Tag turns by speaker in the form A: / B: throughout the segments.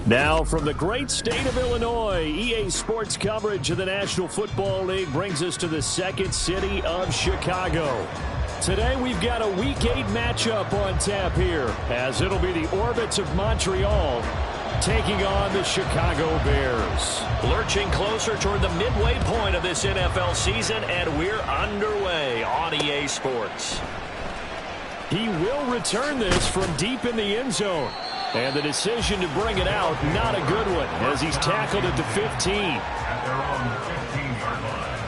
A: Now from the great state of Illinois, EA Sports coverage of the National Football League brings us to the second city of Chicago. Today we've got a Week 8 matchup on tap here, as it'll be the Orbits of Montreal taking on the Chicago Bears.
B: Lurching closer toward the midway point of this NFL season, and we're underway on EA Sports.
A: He will return this from deep in the end zone. And the decision to bring it out, not a good one, as he's tackled at the 15.
C: At their own 15-yard line.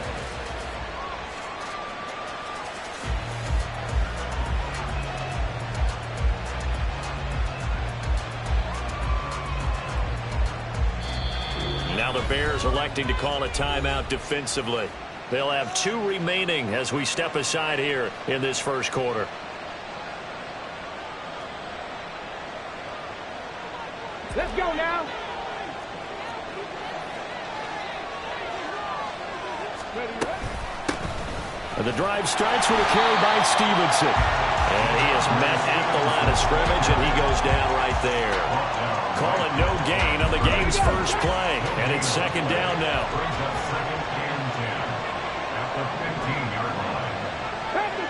B: Now the Bears electing to call a timeout defensively. They'll have 2 remaining as we step aside here in this first quarter.
D: Let's go now.
A: And the drive starts with a carry by Stevenson.
B: And he is met at the line of scrimmage, and he goes down right there. Call it no gain on the game's first play. And it's second down now.
C: Brings up second and 10 at the 15-yard line.
D: Pass the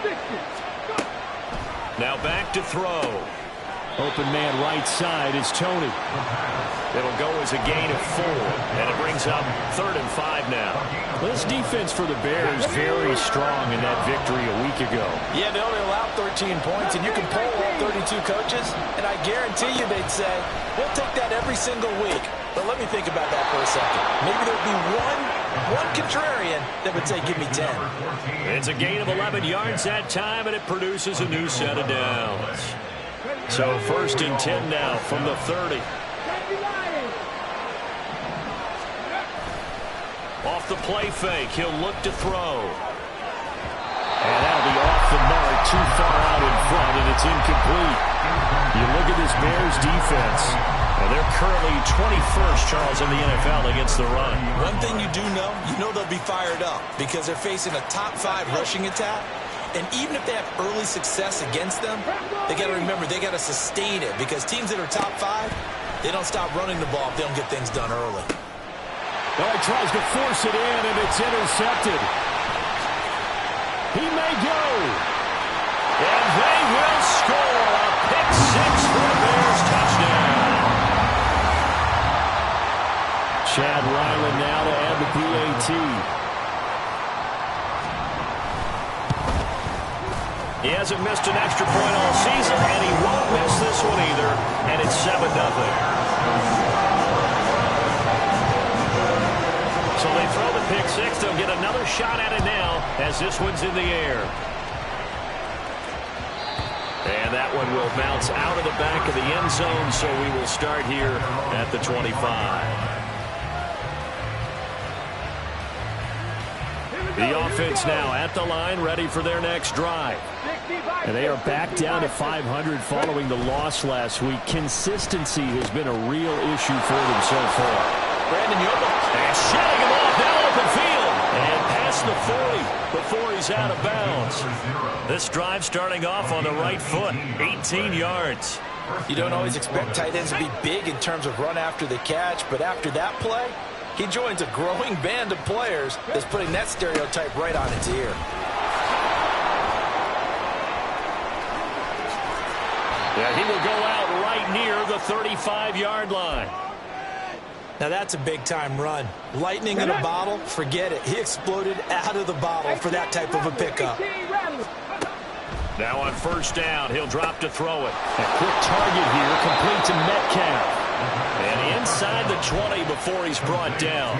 D: 60.
B: Now back to throw.
A: Open man right side is Tony.
B: It'll go as a gain of 4, and it brings up 3rd and 5 now.
A: This defense for the Bears very strong in that victory a week ago.
E: Yeah, they only allowed 13 points, and you can poll all 32 coaches, and I guarantee you they'd say, we'll take that every single week. But let me think about that for a second. Maybe there'd be one contrarian that would say, give me 10.
B: It's a gain of 11 yards that time, and it produces a new set of downs. So 1st and 10 now from the 30. Off the play fake, he'll look to throw.
A: And that'll be off the mark, too far out in front, and it's incomplete. You look at this Bears defense,
B: and they're currently 21st, Charles, in the NFL against the run.
E: One thing you do know, they'll be fired up because they're facing a top 5 rushing attack. And even if they have early success against them, they got to remember they got to sustain it because teams that are top 5, they don't stop running the ball if they don't get things done early.
A: Well, he tries to force it in, and it's intercepted. He may go.
B: And they will score a pick 6 for the Bears touchdown.
A: Chad Ryland now to add the PAT.
B: He hasn't missed an extra point all season, and he won't miss this one either, and it's 7-0. So they throw the pick 6. They'll get another shot at it now as this one's in the air. And that one will bounce out of the back of the end zone, so we will start here at the 25. The offense now at the line, ready for their next drive.
A: And they are back down to 500 following the loss last week. Consistency has been a real issue for them so far.
B: Brandon Yoba, and shutting him off down open field. And past the 40 before he's out of bounds. This drive starting off on the right foot, 18 yards.
E: You don't always expect tight ends to be big in terms of run after the catch, but after that play, he joins a growing band of players that's putting that stereotype right on its ear.
B: Yeah, he will go out right near the 35-yard line.
E: Now that's a big-time run. Lightning in a bottle, forget it. He exploded out of the bottle for that type of a pickup.
B: Now on 1st down, he'll drop to throw it.
A: A quick target here, complete to Metcalf.
B: And inside the 20 before he's brought down.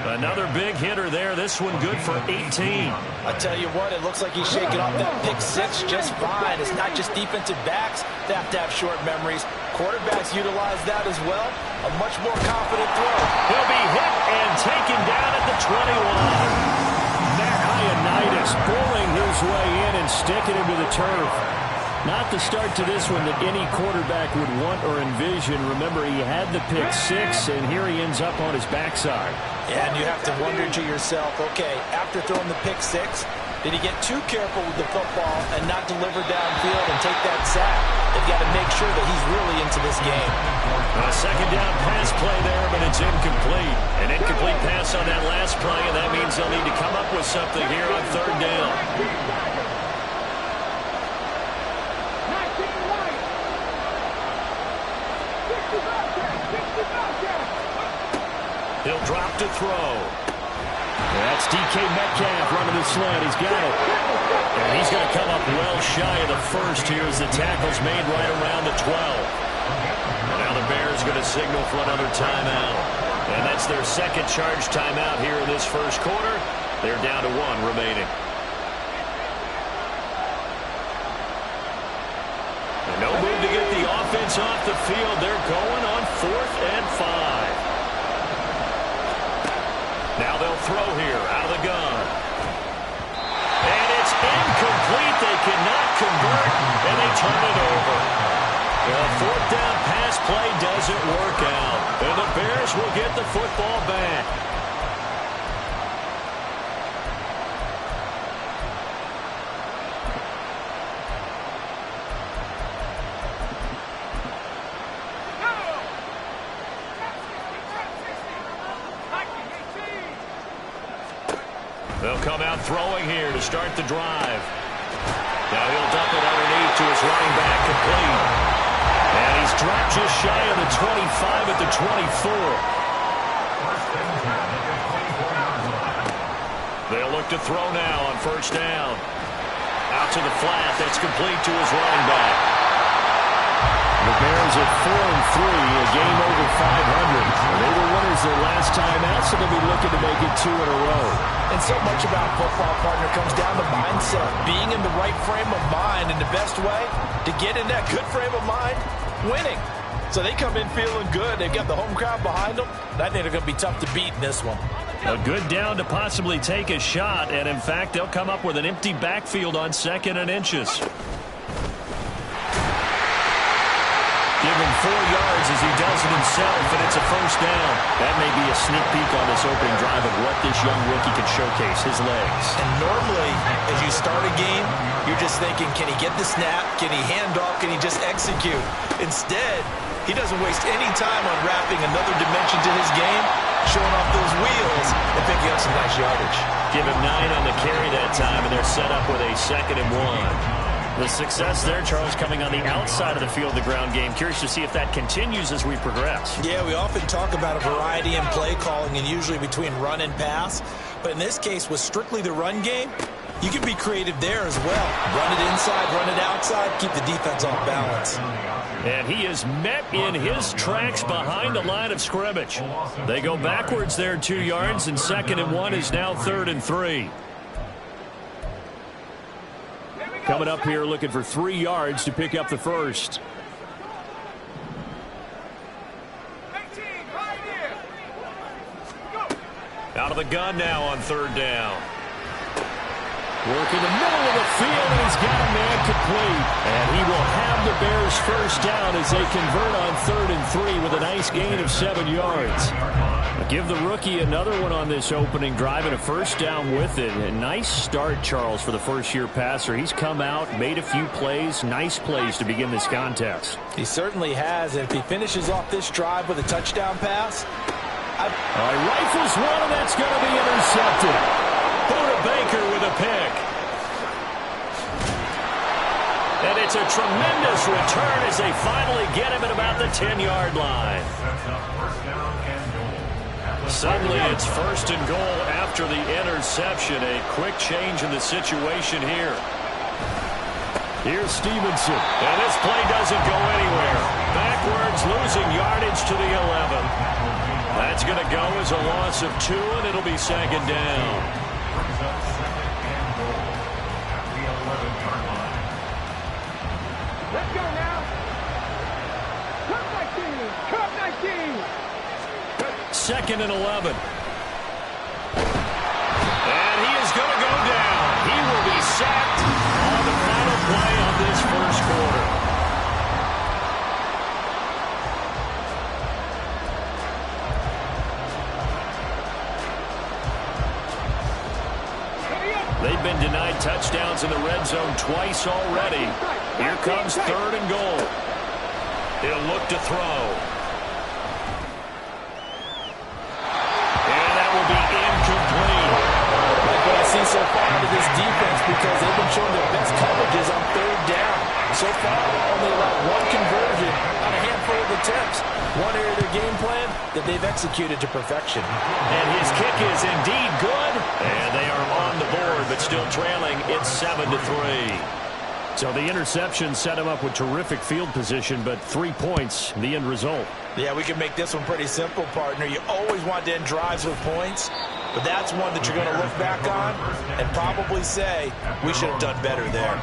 B: Another big hitter there. This one good for 18.
E: I tell you what, it looks like he's shaking off that pick 6 just fine. It's not just defensive backs that have to have short memories. Quarterbacks utilize that as well. A much more confident throw.
B: He'll be hit and taken down at the 21.
A: Matt Ioannidis pulling his his way in and sticking him to the turf. Not the start to this one that any quarterback would want or envision. Remember, he had the pick six, and here he ends up on his backside.
E: Yeah, and you have to wonder to yourself, okay, after throwing the pick six, did he get too careful with the football and not deliver downfield and take that sack? They've got to make sure that he's really into this game.
B: A second down pass play there, but it's incomplete. An incomplete pass on that last play, and that means they'll need to come up with something here on third down. He'll drop to throw.
A: That's DK Metcalf running the slant. He's got it.
B: And he's going to come up well shy of the first here as the tackle's made right around the 12. And now the Bears going to signal for another timeout. And that's their second charge timeout here in this first quarter. They're down to one remaining. And no move to get the offense off the field. They're going on 4th and 5. Now they'll throw here out of the gun. And it's incomplete. They cannot convert, and they turn it over. The 4th down pass play doesn't work out. And the Bears will get the football back. They'll come out throwing here to start the drive. Now he'll dump it underneath to his running back, complete. And he's dropped just shy of the 25 at the 24. They'll look to throw now on first down. Out to the flat. That's complete to his running back.
A: The Bears at 4-3, a game over 500. They were winners their last time out, so they'll be looking to make it 2 in a row.
E: And so much about football, partner, comes down to mindset. Being in the right frame of mind, and the best way to get in that good frame of mind, winning. So they come in feeling good. They've got the home crowd behind them. I think they're going to be tough to beat in this one.
B: A good down to possibly take a shot, and in fact, they'll come up with an empty backfield on 2nd and inches. Give him 4 yards as he does it himself, and it's a first down. That may be a sneak peek on this opening drive of what this young rookie can showcase, his legs.
E: And normally, as you start a game, you're just thinking, can he get the snap? Can he hand off? Can he just execute? Instead, he doesn't waste any time on wrapping another dimension to his game, showing off those wheels, and picking up some nice yardage.
B: Give him 9 on the carry that time, and they're set up with a 2nd and 1. The success there, Charles, coming on the outside of the field, the ground game. Curious to see if that continues as we progress.
E: Yeah, we often talk about a variety in play calling and usually between run and pass. But in this case, with strictly the run game, you can be creative there as well. Run it inside, run it outside, keep the defense off balance.
B: And he is met in his tracks behind the line of scrimmage. They go backwards there 2 yards, and 2nd and 1 is now 3rd and 3. Coming up here looking for 3 yards to pick up the first. Out of the gun now on 3rd down.
A: Work in the middle of the field, and he's got a man complete. And he will have the Bears first down as they convert on 3rd and 3 with a nice gain of 7 yards. Give the rookie another one on this opening drive and a first down with it. A nice start, Charles, for the first-year passer. He's come out, made a few plays, nice plays to begin this contest.
E: He certainly has, and if he finishes off this drive with a touchdown pass,
A: rifles one, and that's going to be intercepted.
B: Buda Baker with a pick. And it's a tremendous return as they finally get him at about the 10-yard line. Suddenly it's 1st and goal after the interception. A quick change in the situation here.
A: Here's Stevenson.
B: And this play doesn't go anywhere. Backwards, losing yardage to the 11. That's going to go as a loss of 2, and it'll be 2nd down.
D: Let's go now. Cut 19. Cut 19.
B: 2nd and 11. And he is going to go down. He will be sacked on the final play of this first quarter. They've been denied touchdowns in the red zone twice already. Here comes 3rd and goal. He'll look to throw. And that will be incomplete.
E: Like what I see so far out of this defense, because they've been showing their best coverages on 3rd down. So far, only allowed 1 conversion on a handful of attempts. One area of their game plan that they've executed to perfection.
B: And his kick is indeed good. And they are on the board, but still trailing. It's 7-3.
A: So the interception set him up with terrific field position, but 3 points, the end result.
E: Yeah, we can make this one pretty simple, partner. You always want to end drives with points, but that's one that you're going to look back on and probably say, we should have done better there.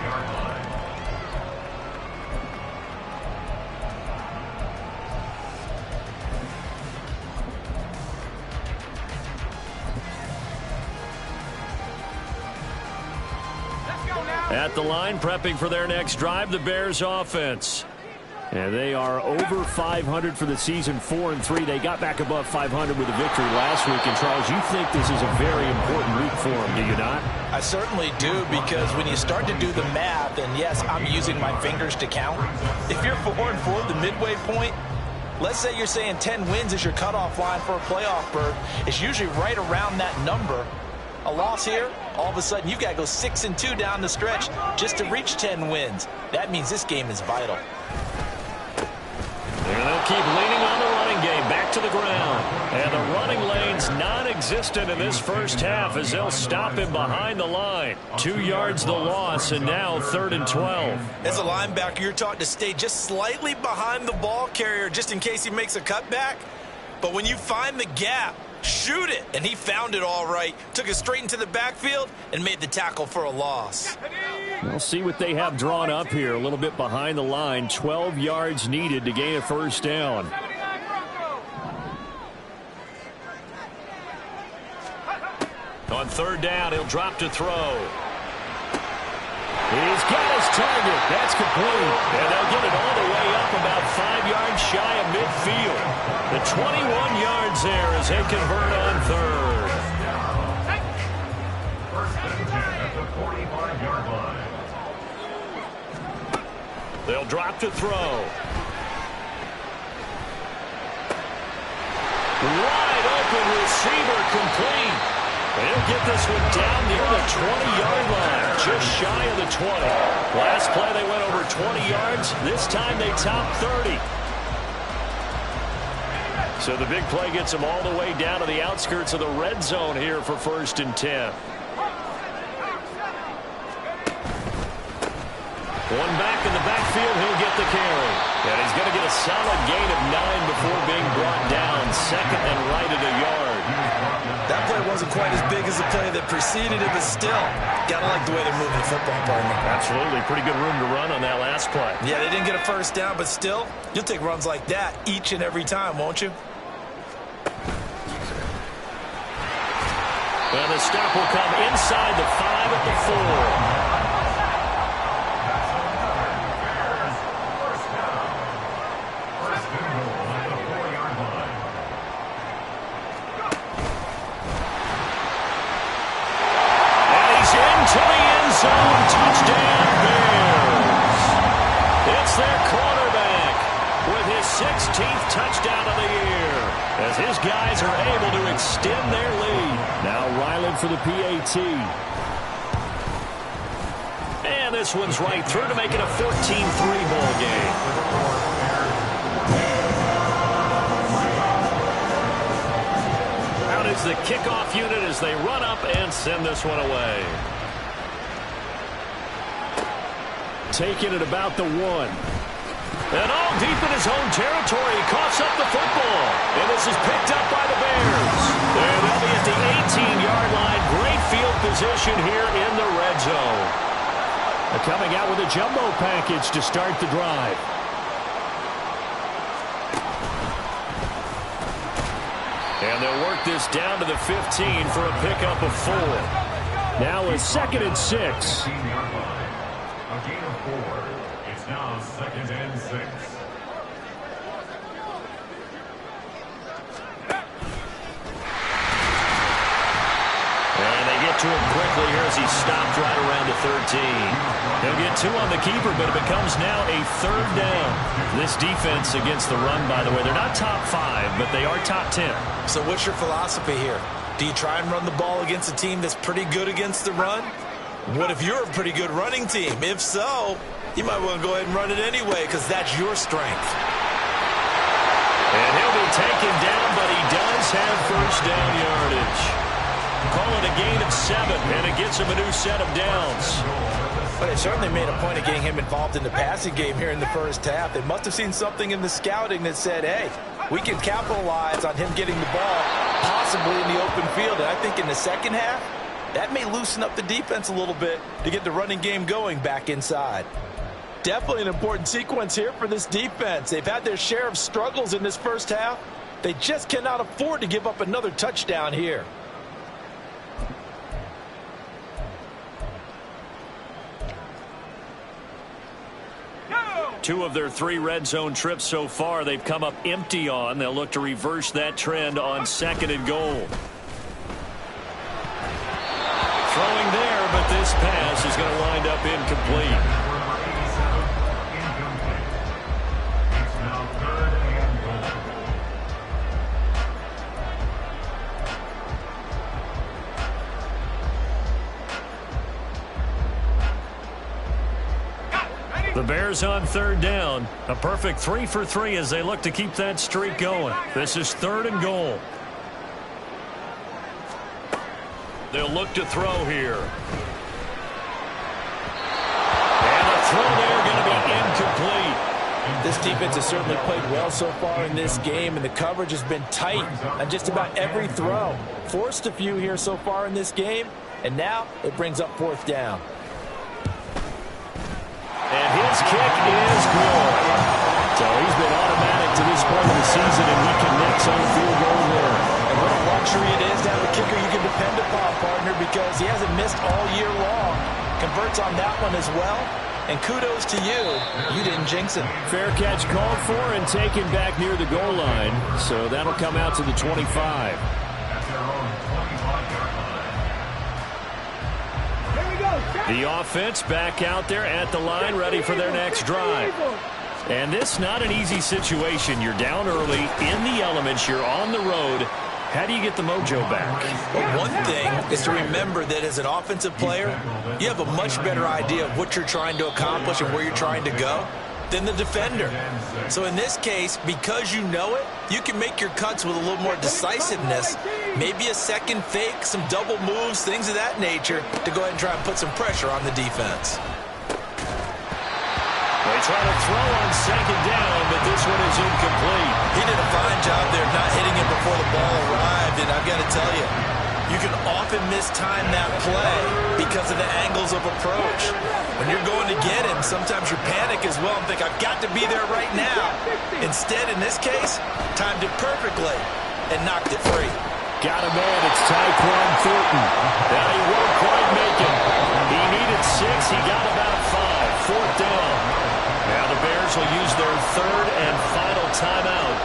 A: At the line, prepping for their next drive, the Bears offense. And they are over 500 for the season, 4-3. They got back above 500 with a victory last week. And, Charles, you think this is a very important week for them, do you not?
E: I certainly do, because when you start to do the math, and yes, I'm using my fingers to count. If you're 4-4 the midway point, let's say you're saying 10 wins is your cutoff line for a playoff berth. It's usually right around that number. A loss here, all of a sudden you've got to go 6-2 down the stretch just to reach 10 wins. That means this game is vital.
B: And they'll keep leaning on the running game, back to the ground. And the running lane's non-existent in this first half as they'll stop him behind the line. 2 yards the loss, and now 3rd and 12.
E: As a linebacker, you're taught to stay just slightly behind the ball carrier just in case he makes a cutback. But when you find the gap, shoot it. And he found it all right. Took it straight into the backfield and made the tackle for a loss.
A: We'll see what they have drawn up here. A little bit behind the line. 12 yards needed to gain a first down.
B: On 3rd down, he'll drop to throw.
A: He's got his target. That's complete.
B: And they'll get it all the way up about 5 yards shy of midfield. The 21 yards there as they convert on 3rd.
C: First and 10 at the 45-yard line.
B: They'll drop to throw. Wide open receiver complete. They'll get this one down near the 20-yard line, just shy of the 20. Last play they went over 20 yards. This time they topped 30. So the big play gets them all the way down to the outskirts of the red zone here for 1st and 10. One back in the backfield, he'll get the carry. And he's going to get a solid gain of 9 before being brought down. 2nd and right at a yard.
E: That play wasn't quite as big as the play that preceded it, but still, gotta like the way they're moving the football, partner.
B: Absolutely. Pretty good room to run on that last play.
E: Yeah, they didn't get a first down, but still, you'll take runs like that each and every time, won't you?
B: Well, the stop will come inside the 5 at the 4. To the end zone, touchdown Bears. It's their quarterback with his 16th touchdown of the year as his guys are able to extend their lead.
A: Now Ryland for the PAT.
B: And this one's right through to make it a 14-3 ball game. Out is the kickoff unit as they run up and send this one away.
A: Taking it about the 1.
B: And all deep in his own territory, he coughs up the football. And this is picked up by the Bears. And they'll be at the 18-yard line. Great field position here in the red zone.
A: They're coming out with a jumbo package to start the drive. And they'll work this down to the 15 for a pickup of 4. Now a 2nd and 6.
C: 15-yard line. A gain of 4. It's now 2nd and 6.
B: And they get to him quickly here as he stopped right around the 13. He'll get 2 on the keeper, but it becomes now a 3rd down. This defense against the run, by the way, they're not top 5, but they are top 10.
E: So what's your philosophy here? Do you try and run the ball against a team that's pretty good against the run? What if you're a pretty good running team? If so, you might want to go ahead and run it anyway because that's your strength.
B: And he'll be taken down, but he does have first down yardage. Call it a gain of 7, and it gets him a new set of downs.
E: But they certainly made a point of getting him involved in the passing game here in the first half. They must have seen something in the scouting that said, hey, we can capitalize on him getting the ball, possibly in the open field. And I think in the second half, that may loosen up the defense a little bit to get the running game going back inside. Definitely an important sequence here for this defense. They've had their share of struggles in this first half. They just cannot afford to give up another touchdown here.
B: Two of their 3 red zone trips so far they've come up empty on. They'll look to reverse that trend on 2nd and goal. Throwing there, but this pass is going to wind up incomplete.
C: It's now 3rd and goal.
B: The Bears on 3rd down. A perfect 3 for 3 as they look to keep that streak going. This is 3rd and goal. They'll look to throw here. And the throw there going to be incomplete.
E: This defense has certainly played well so far in this game, and the coverage has been tight on just about every throw. Forced a few here so far in this game, and now it brings up 4th down.
B: And his kick is good.
A: So he's been automatic to this point of the season, and he connects on a field goal there.
E: And what a luxury it is to have a kicker you can depend upon, partner, because he hasn't missed all year long. Converts on that one as well. And kudos to you. You didn't jinx him.
A: Fair catch called for and taken back near the goal line. So that'll come out to the 25.
C: At their own 25-yard line.
D: Here we go.
A: The offense back out there at the line, ready for their next drive. And this not an easy situation. You're down early, in the elements, you're on the road. How do you get the mojo back?
E: Well, one thing is to remember that as an offensive player, you have a much better idea of what you're trying to accomplish and where you're trying to go than the defender. So in this case, because you know it, you can make your cuts with a little more decisiveness, maybe a second fake, some double moves, things of that nature, to go ahead and try and put some pressure on the defense.
B: They try to throw on 2nd down, but this one is incomplete.
E: He did a fine job there not hitting him before the ball arrived, and I've got to tell you, you can often mistime that play because of the angles of approach. When you're going to get him, sometimes you panic as well and think, I've got to be there right now. Instead, in this case, timed it perfectly and knocked it free.
A: Got a man, it's Tyquan Thornton.
B: Now he won't quite make it. He needed 6, he got about 5. 4th down. Now the Bears will use their 3rd and final timeout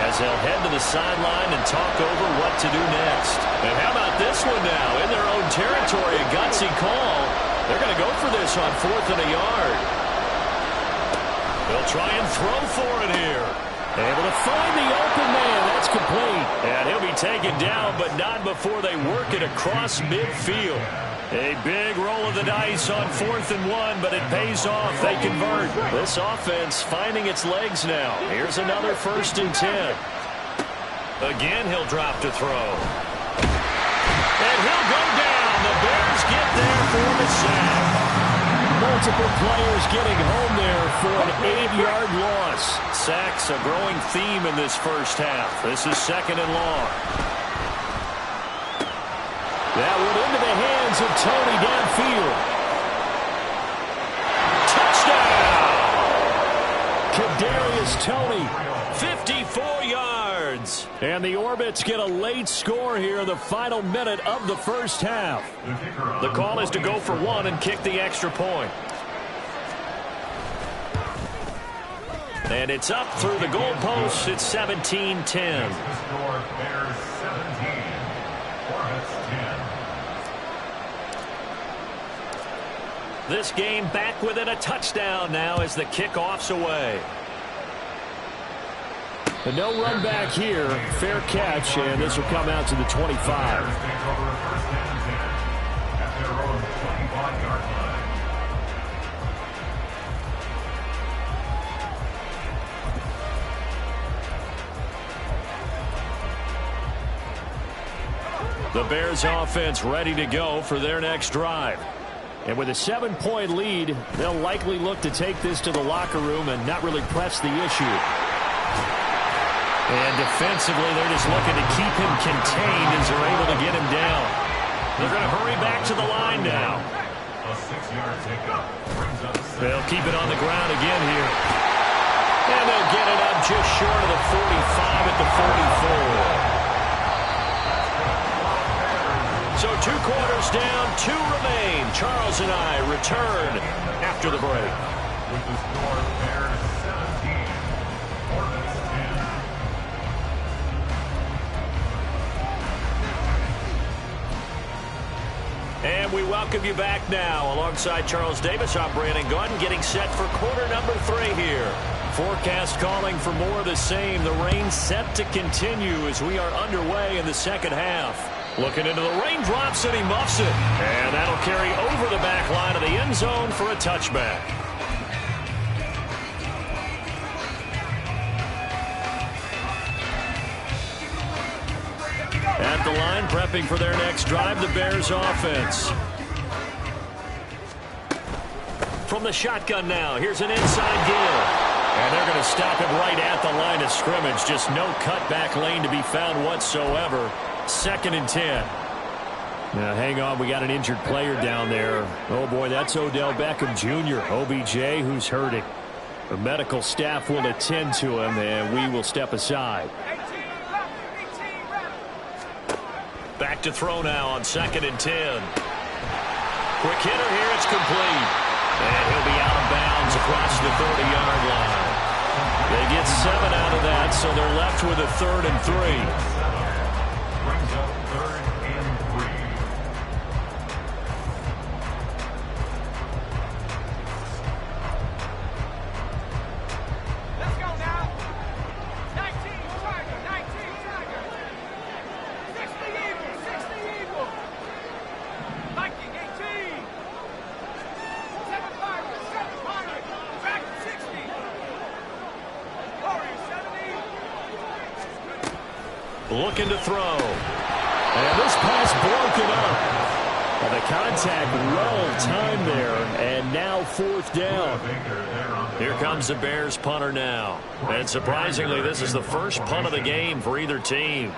B: as they'll head to the sideline and talk over what to do next. And how about this one now? In their own territory, a gutsy call. They're going to go for this on 4th and a yard. They'll try and throw for it here.
A: Able to find the open man. That's complete.
B: And he'll be taken down, but not before they work it across midfield. A big roll of the dice on 4th and 1, but it pays off. They convert. This offense finding its legs now. Here's another 1st and 10. Again, he'll drop to throw. And he'll go down. The Bears get there for the sack.
A: Multiple players getting home there for an 8-yard loss.
B: Sacks a growing theme in this first half. This is 2nd and long.
A: That went into the hands of Tony downfield.
B: Touchdown!
A: Kadarius Toney.
B: 54 yards.
A: yards. And the Orbits get a late score here in the final minute of the first half.
B: The call is to go for one and kick the extra point. And it's up through the goalposts. It's 17-10.
C: Bears 17, Orbits 10.
B: This game back within a touchdown now as the kickoff's away.
A: But no run back here. Fair catch, and this will come out to the 25.
C: Bears take over first and 10 at their own 25-yard line.
A: The Bears offense ready to go for their next drive. And with a 7-point lead, they'll likely look to take this to the locker room and not really press the issue. And defensively, they're just looking to keep him contained as they're able to get him down.
B: They're going to hurry back to the line now.
C: A 6-yard pickup brings up 7.
B: They'll keep it on the ground again here.
A: And they'll get it up just short of the 45 at the 44.
B: So 2 quarters down, 2 remain. Charles and I return after the break.
C: With the score, Bears 17, Orbits 10.
B: And we welcome you back now. Alongside Charles Davis, I'm Brandon Gaudin, getting set for quarter number 3 here.
A: Forecast calling for more of the same. The rain set to continue as we are underway in the second half.
B: Looking into the raindrops, and he muffs it. And that'll carry over the back line of the end zone for a touchback.
A: At the line, prepping for their next drive, the Bears offense.
B: From the shotgun now, here's an inside give.
A: And they're going to stop it right at the line of scrimmage. Just no cutback lane to be found whatsoever. 2nd and 10. Now, hang on. We got an injured player down there. Oh, boy, that's Odell Beckham Jr., OBJ, who's hurting. The medical staff will attend to him, and we will step aside.
B: Back to throw now on 2nd and 10. Quick hitter here. It's complete. And he'll be out of bounds across the 30-yard line.
A: They get 7 out of that, so they're left with a 3rd and 3.
C: Brings up 3rd and 3.
D: Let's go now. 19, Tiger, 19, Tiger. 60 Eagle, 60 Eagle. Viking, 18. 7 Pirates, 7 Pirates. Dragon, 60. Warriors, 70.
B: Looking to throw.
A: And this pass broken up. And the contact well timed there, and now 4th down.
B: Here comes the Bears punter now. And surprisingly, this is the first punt of the game for either team.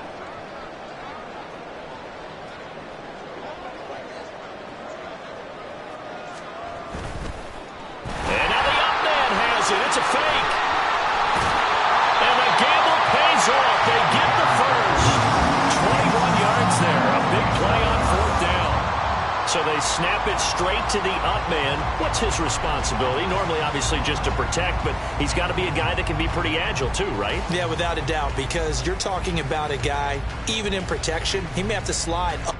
B: And now the up man has it. It's a fake. And the gamble pays off. They get the first.
A: 21 yards there. A big play on 4th down.
B: So they snap it straight to the up man. What's his responsibility? Normally, obviously, just to protect, but he's got to be a guy that can be pretty agile too, right?
E: Yeah, without a doubt, because you're talking about a guy, even in protection, he may have to slide up.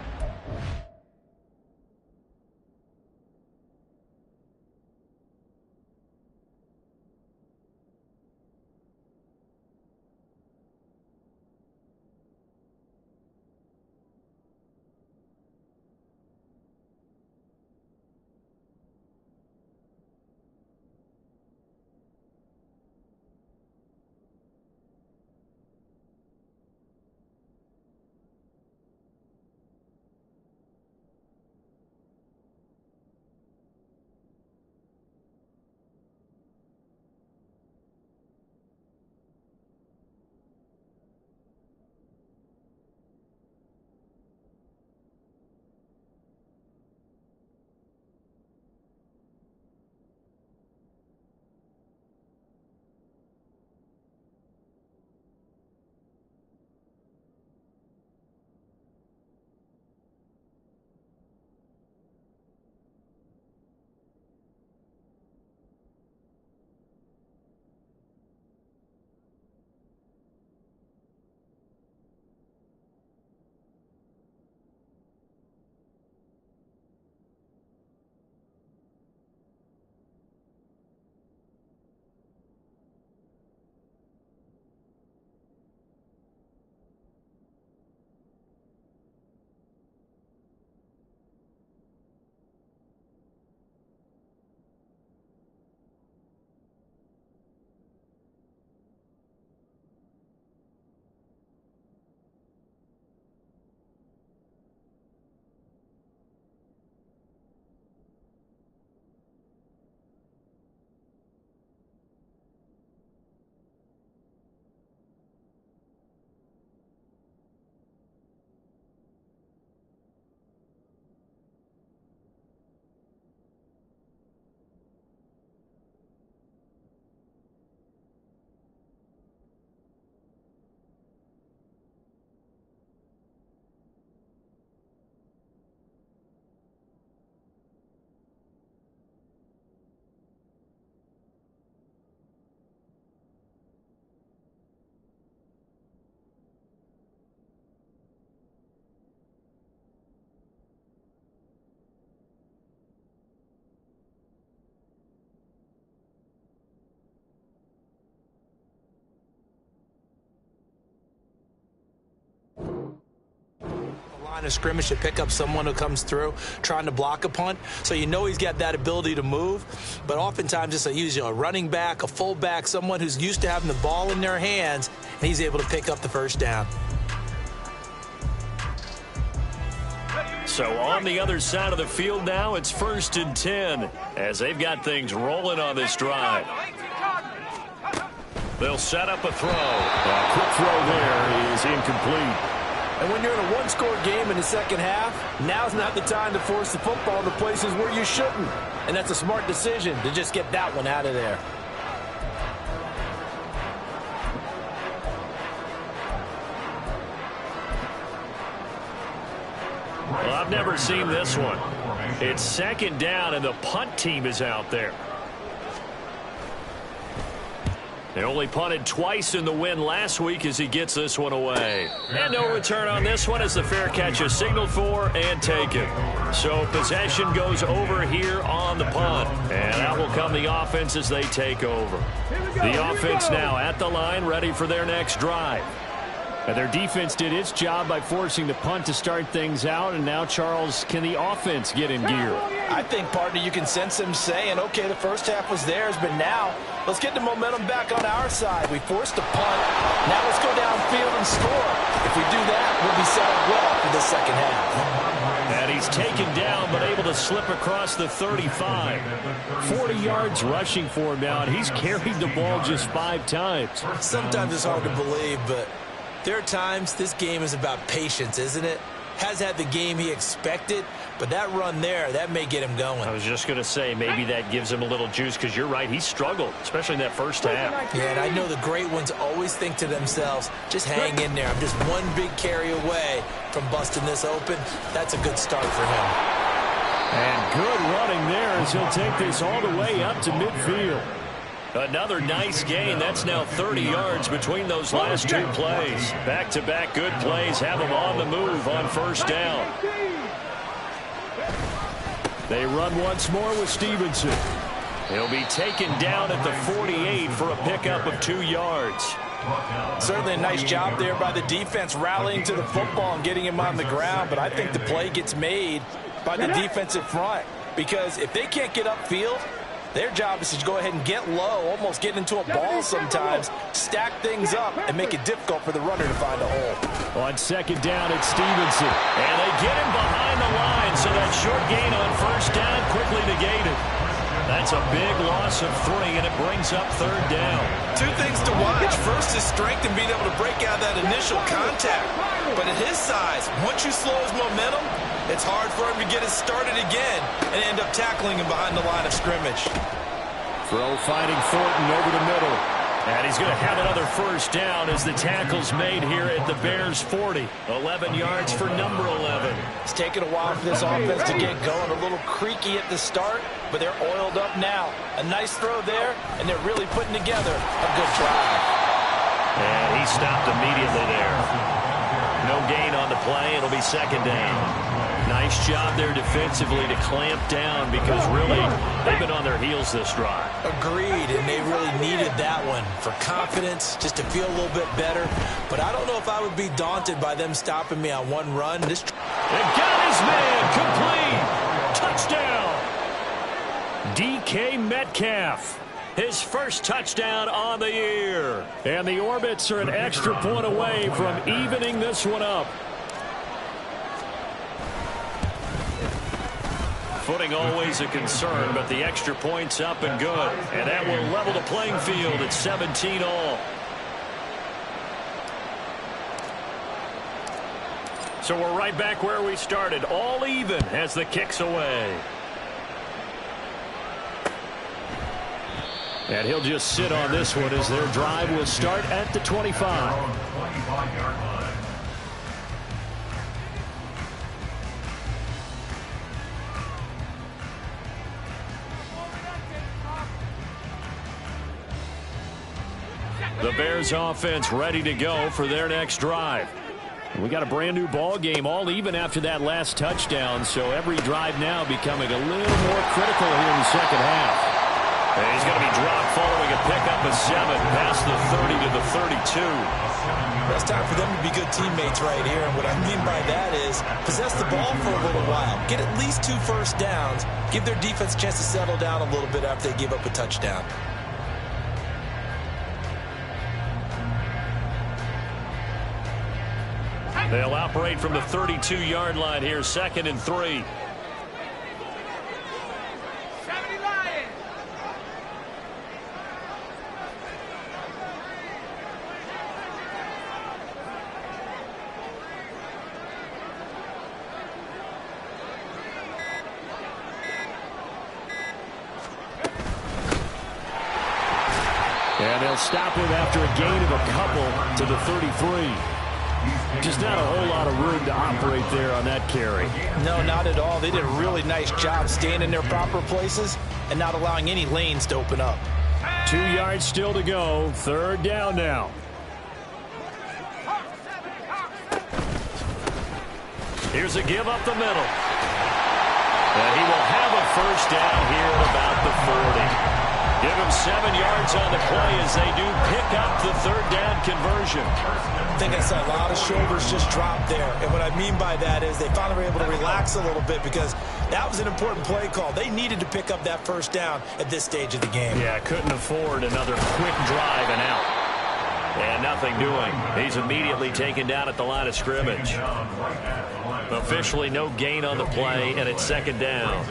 E: line of scrimmage to pick up someone who comes through trying to block a punt. So you know he's got that ability to move. But oftentimes it's usually a running back, a fullback, someone who's used to having the ball in their hands, and he's able to pick up the first down.
A: So on the other side of the field now, it's 1st and 10 as they've got things rolling on this drive. They'll set up a throw. A quick throw there is incomplete.
F: And when you're in a one-score game in the second half, now's not the time to force the football to places where you shouldn't. And that's a smart decision to just get that one out of there.
A: Well, I've never seen this one. It's 2nd down, and the punt team is out there. They only punted twice in the win last week as he gets this one away. And no return on this one as the fair catch is signaled for and taken. So possession goes over here on the punt. And out will come the offense as they take over. The offense now at the line, ready for their next drive. And their defense did its job by forcing the punt to start things out. And now, Charles, can the offense get in gear?
F: I think, partner, you can sense them saying, okay, the first half was theirs, but now let's get the momentum back on our side. We forced a punt. Now let's go downfield and score. If we do that, we'll be set up well for the second half.
A: And he's taken down, but able to slip across the 35. 40 yards rushing for him now, and he's carried the ball just 5 times.
E: Sometimes it's hard to believe, but there are times this game is about patience, isn't it? Has had the game he expected, but that run there, that may get him going.
A: I was just going to say maybe that gives him a little juice because you're right, he struggled, especially in that first half.
E: Yeah, and I know the great ones always think to themselves, just hang in there. I'm just one big carry away from busting this open. That's a good start for him.
A: And good running there as he'll take this all the way up to midfield. Another nice gain. That's now 30 yards between those last 2 plays. Back-to-back good plays have them on the move on first down. They run once more with Stevenson. He'll be taken down at the 48 for a pickup of 2 yards.
F: Certainly a nice job there by the defense rallying to the football and getting him on the ground, but I think the play gets made by the defensive front because if they can't get upfield, their job is to go ahead and get low, almost get into a ball sometimes, stack things up, and make it difficult for the runner to find a hole.
A: On 2nd down, it's Stevenson. And they get him behind the line, so that short gain on first down quickly negated. That's a big loss of 3, and it brings up 3rd down.
E: 2 things to watch. First is strength and being able to break out that initial contact. But at his size, once you slow his momentum, it's hard for him to get it started again and end up tackling him behind the line of scrimmage.
A: Throw finding Thornton over the middle. And he's going to have another first down as the tackle's made here at the Bears' 40. 11 yards for number 11.
F: It's taken a while for this offense to get going. A little creaky at the start, but they're oiled up now. A nice throw there, and they're really putting together a good drive.
A: And he stopped immediately there. No gain on the play. It'll be 2nd down. Nice job there defensively to clamp down because really they've been on their heels this drive.
E: Agreed, and they really needed that one for confidence, just to feel a little bit better. But I don't know if I would be daunted by them stopping me on one run. They
A: got his man complete. Touchdown. DK Metcalf. His first touchdown on the year. And the Orbits are an extra point away from evening this one up. Footing always a concern, but the extra point's up and good. And that will level the playing field at 17 all. So we're right back where we started. All even as the kick's away. And he'll just sit on this one as their drive will start at the 25. The Bears offense ready to go for their next drive. We got a brand new ball game, all even after that last touchdown, so every drive now becoming a little more critical here in the second half. And he's going to be dropped following a pickup of 7 past the 30 to the 32.
E: Well, it's time for them to be good teammates right here. And what I mean by that is possess the ball for a little while. Get at least 2 first downs. Give their defense a chance to settle down a little bit after they give up a touchdown.
A: They'll operate from the 32-yard line here, 2nd and 3. And they'll stop him after a gain of a couple to the 33. Just not a whole lot of room to operate there on that carry.
F: No, not at all. They did a really nice job staying in their proper places and not allowing any lanes to open up.
A: 2 yards still to go. 3rd down now. Here's a give up the middle. And he will have a first down here at about the 40. Give him 7 yards on the play as they do pick up the 3rd down conversion.
E: I think I saw a lot of shoulders just drop there. And what I mean by that is they finally were able to relax a little bit because that was an important play call. They needed to pick up that first down at this stage of the game.
A: Yeah, couldn't afford another quick drive and out. And nothing doing. He's immediately taken down at the line of scrimmage. Officially no gain on the play, and it's 2nd down.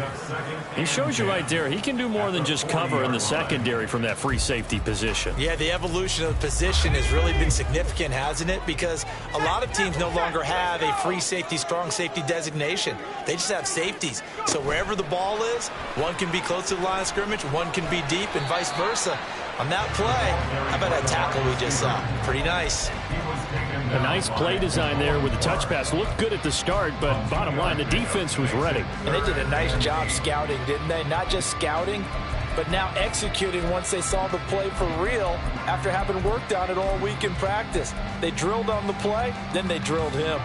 A: He shows you right there, he can do more than just cover in the secondary from that free safety position.
E: Yeah, the evolution of the position has really been significant, hasn't it? Because a lot of teams no longer have a free safety, strong safety designation. They just have safeties. So wherever the ball is, one can be close to the line of scrimmage, one can be deep, and vice versa. On that play, how about that tackle we just saw? Pretty nice.
A: A nice play design there with the touch pass. Looked good at the start, but bottom line, the defense was ready.
F: And they did a nice job scouting, didn't they? Not just scouting, but now executing once they saw the play for real after having worked on it all week in practice. They drilled on the play, then they drilled him.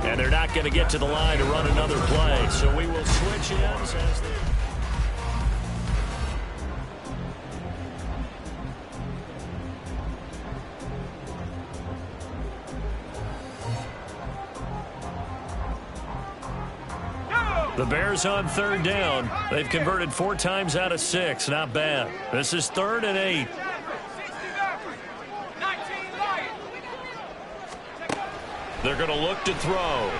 A: And they're not going to get to the line to run another play, so we will switch ends as they... The Bears on 3rd down. They've converted 4 times out of 6. Not bad. This is 3rd and 8. They're going to look to throw.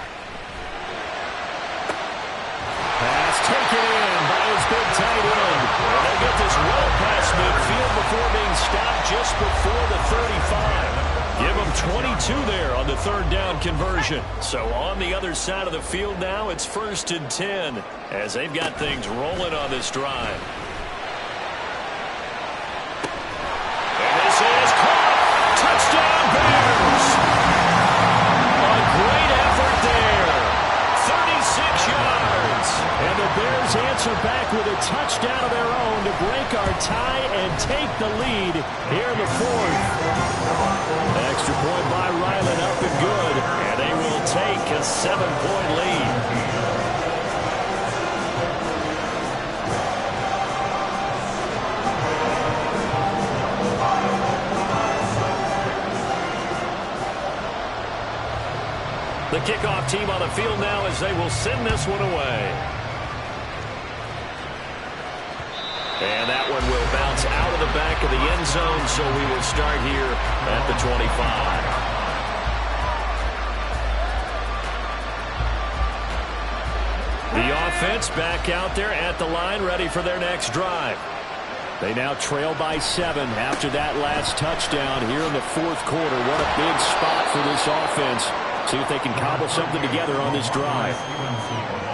A: Pass taken in by his big tight end. And they'll get this well past midfield before being stopped just before the 35. Give them 22 there on the 3rd down conversion. So on the other side of the field now, it's 1st and 10 as they've got things rolling on this drive. And this is caught. Touchdown Bears. Great effort there. 36 yards. And the Bears answer back with a touchdown of their own to break our tie and take the lead here in the 4th. Extra point by Ryland up and good. And they will take a 7-point lead. The kickoff team on the field now as they will send this one away. And that one will bounce out of the back of the end zone, so we will start here at the 25. The offense back out there at the line, ready for their next drive. They now trail by 7 after that last touchdown here in the 4th quarter. What a big spot for this offense. See if they can cobble something together on this drive.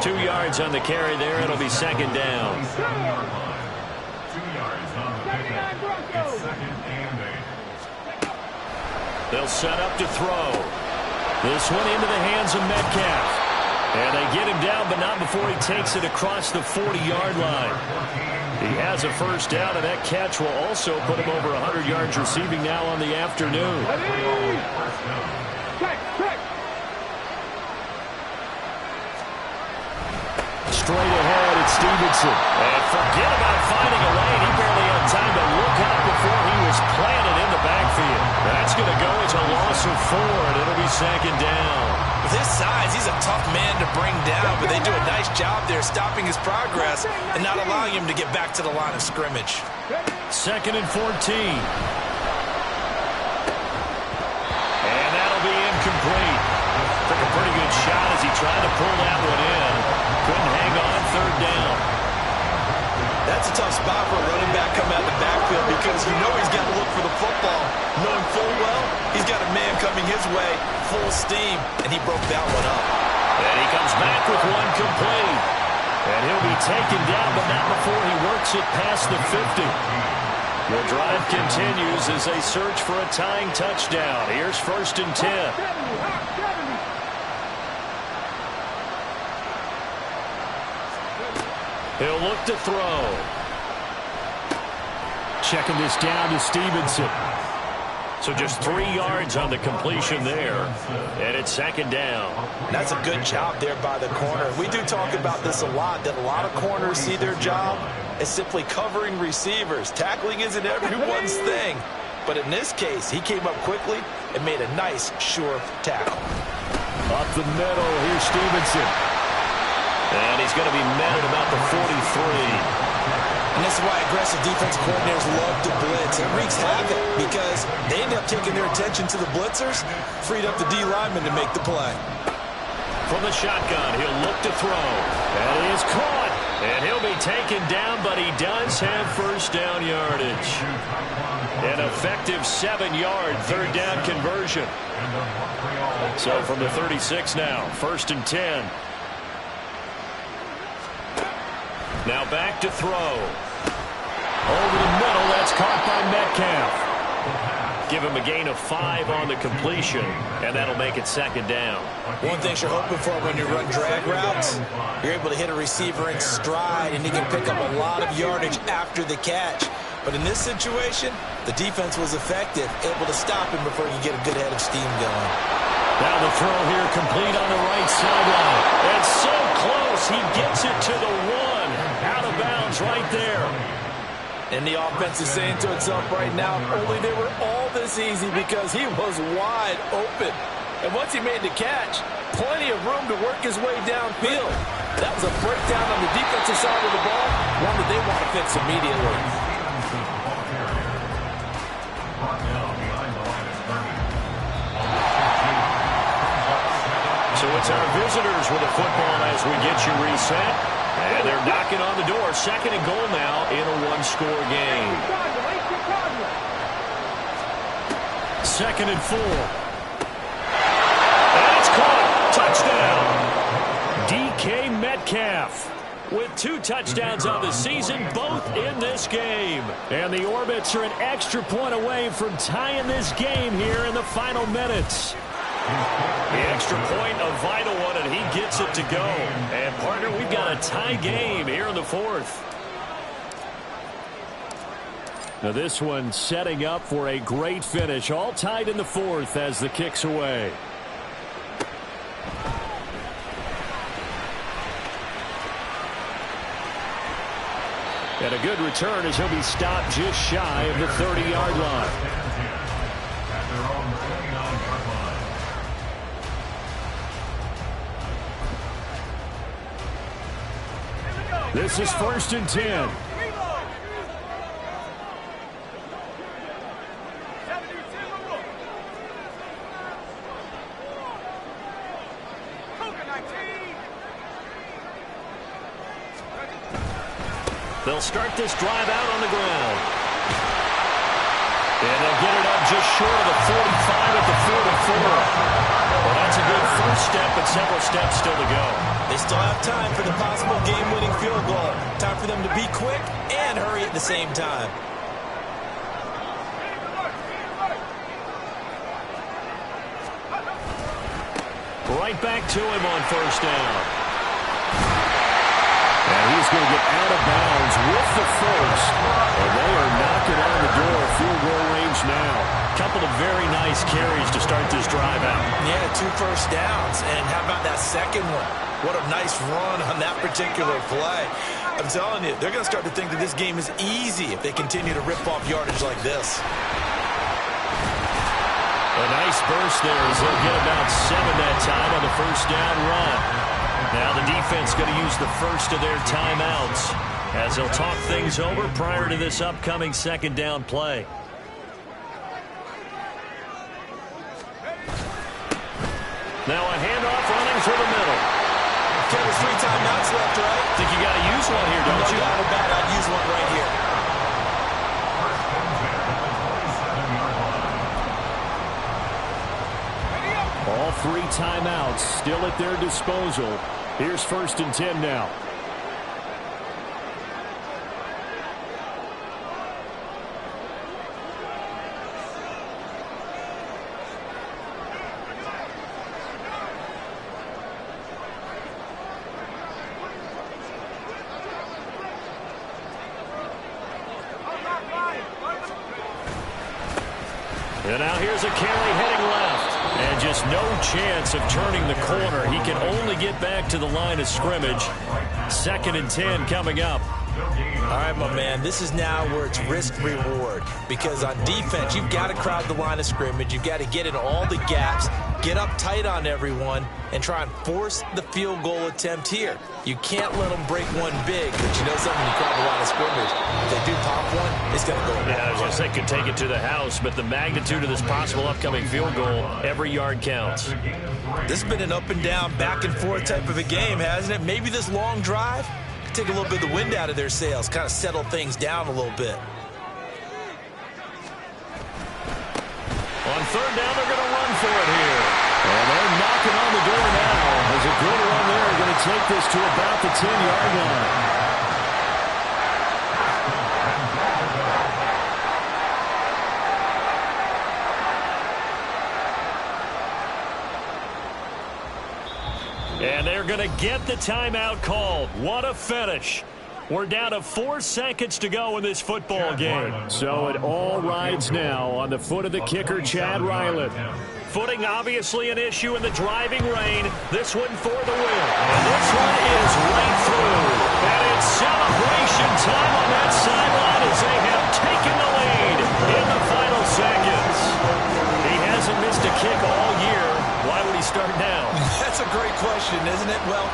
A: 2 yards on the carry there. It'll be 2nd down.
C: 2 yards on the pickup. It's 2nd and 8.
A: They'll set up to throw. This one into the hands of Metcalf. And they get him down, but not before he takes it across the 40-yard line. He has a first down, and that catch will also put him over 100 yards receiving now on the afternoon. Straight ahead Stevenson.
B: And forget about finding a lane. He barely had time to look up before he was planted in the backfield. That's going to go as a loss of 4, and it'll be second down.
F: With his size, he's a tough man to bring down, but they do a nice job there stopping his progress and not allowing him to get back to the line of scrimmage.
A: Second and 14. And that'll be incomplete. Took a pretty good shot as he tried to pull that one in. Couldn't hang on third down.
E: That's a tough spot for a running back coming out of the backfield because you know he's got to look for the football. Knowing full well, he's got a man coming his way, full steam, and he broke that one up.
B: And he comes back with one complete.
A: And he'll be taken down, but not before he works it past the 50. The drive continues as they search for a tying touchdown. Here's first and 10. He'll look to throw. Checking this down to Stevenson. So just 3 yards on the completion there. And it's second down.
F: That's a good job there by the corner. We do talk about this a lot, that a lot of corners see their job as simply covering receivers. Tackling isn't everyone's thing. But in this case, he came up quickly and made a nice, sure tackle.
A: Up the middle, here's Stevenson.
B: And he's going to be met at about the 43.
E: And this is why aggressive defense coordinators love to blitz. It wreaks havoc because they end up taking their attention to the blitzers, freed up the D lineman to make the play.
B: From the shotgun, he'll look to throw.
A: And he is caught. And he'll be taken down, but he does have first down yardage. An effective 7-yard third down conversion. So from the 36 now, first and 10. Now back to throw. Over the middle, that's caught by Metcalf. Give him a gain of 5 on the completion, and that'll make it second down.
E: One thing you're hoping for when you run drag routes, you're able to hit a receiver in stride, and he can pick up a lot of yardage after the catch. But in this situation, the defense was effective, able to stop him before he could get a good head of steam going.
A: Now the throw here complete on the right sideline. And so close, he gets it to the 1. Out of bounds right there.
F: And the offense is saying to itself right now, only they were all this easy because he was wide open. And once he made the catch, plenty of room to work his way downfield. That was a breakdown on the defensive side of the ball, one that they want to fix immediately.
A: So it's our visitors with the football as we get you reset. And they're knocking on the door. Second and goal now in a one-score game. Second and 4. And it's caught. Touchdown. DK Metcalf with 2 touchdowns on the season, both in this game. And the Orbits are an extra point away from tying this game here in the final minutes. The extra point, a vital one, and he gets it to go. And, partner, we've got a tie game here in the 4th. Now this one setting up for a great finish. All tied in the 4th as the kick's away. And a good return as he'll be stopped just shy of the 30-yard line. This is first and 10. They'll start this drive out on the ground. And they'll get it up just short of the 45 at the 44. Well, that's a good first step, but several steps still to go.
E: They still have time for the possible game-winning field goal. Time for them to be quick and hurry at the same time.
A: Right back to him on first down. And he's going to get out of bounds with the first. And they are knocking on the door. Field goal range now. Couple of very nice carries to start this drive out.
E: Yeah, 2 first downs. And how about that second one? What a nice run on that particular play. I'm telling you, they're going to start to think that this game is easy if they continue to rip off yardage like this.
A: A nice burst there as they'll get about 7 that time on the first down run. Now the defense going to use the first of their timeouts as they'll talk things over prior to this upcoming second down play. Now a handoff running through the middle.
E: Okay, there's 3 timeouts left, right?
A: Think you got to use one here, don't you?
E: No doubt about it. I'd use one right here.
A: All 3 timeouts still at their disposal. Here's 1st and 10 now. And now here's a carry heading left. And just no chance of turning the corner. He can only get back to the line of scrimmage. 2nd and 10 coming up.
E: All right, my man, this is now where it's risk-reward. Because on defense, you've got to crowd the line of scrimmage. You've got to get in all the gaps, get up tight on everyone, and try and force the field goal attempt here. You can't let them break one big, but you know something, you crowd the line of scrimmage. If they do pop one, it's going to go.
A: Yeah, I was going to say could take it to the house, but the magnitude of this possible upcoming field goal, every yard counts.
E: This has been an up and down, back and forth type of a game, hasn't it? Maybe this long drive could take a little bit of the wind out of their sails, kind of settle things down a little bit.
A: On 3rd down, they're going to run for it here. And they're knocking on the door now. There's a good run there. Going to take this to about the 10-yard line. And they're going to get the timeout called. What a finish. We're down to 4 seconds to go in this football game. So it all rides now on the foot of the kicker, Chad Ryland. Footing obviously an issue in the driving rain. This one for the win. And this one is right through. And it's celebration time on that sideline as they have taken the lead in the final seconds. He hasn't missed a kick all year. Why would he start now?
E: That's a great question, isn't it? Well,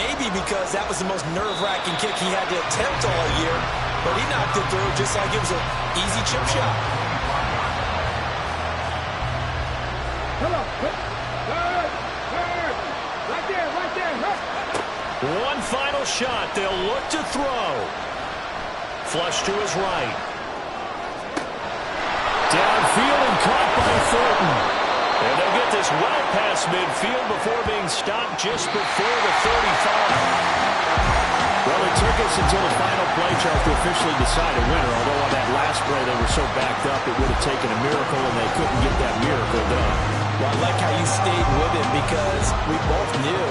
E: maybe because that was the most nerve-wracking kick he had to attempt all year, but he knocked it through just like it was an easy chip shot.
D: Come on. Right there.
A: One final shot. They'll look to throw. Flush to his right. Downfield and caught by Thornton. And they'll get this well past midfield before being stopped just before the 35. Well, it took us until the final play, Charles, to officially decide a winner, although on that last play they were so backed up it would have taken a miracle, and they couldn't get that miracle done.
F: Well, I like how you stayed with it because we both knew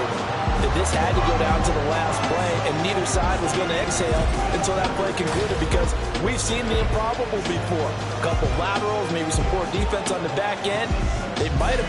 F: that this had to go down to the last play, and neither side was going to exhale until that play concluded because we've seen the improbable before. A couple laterals, maybe some poor defense on the back end. They might have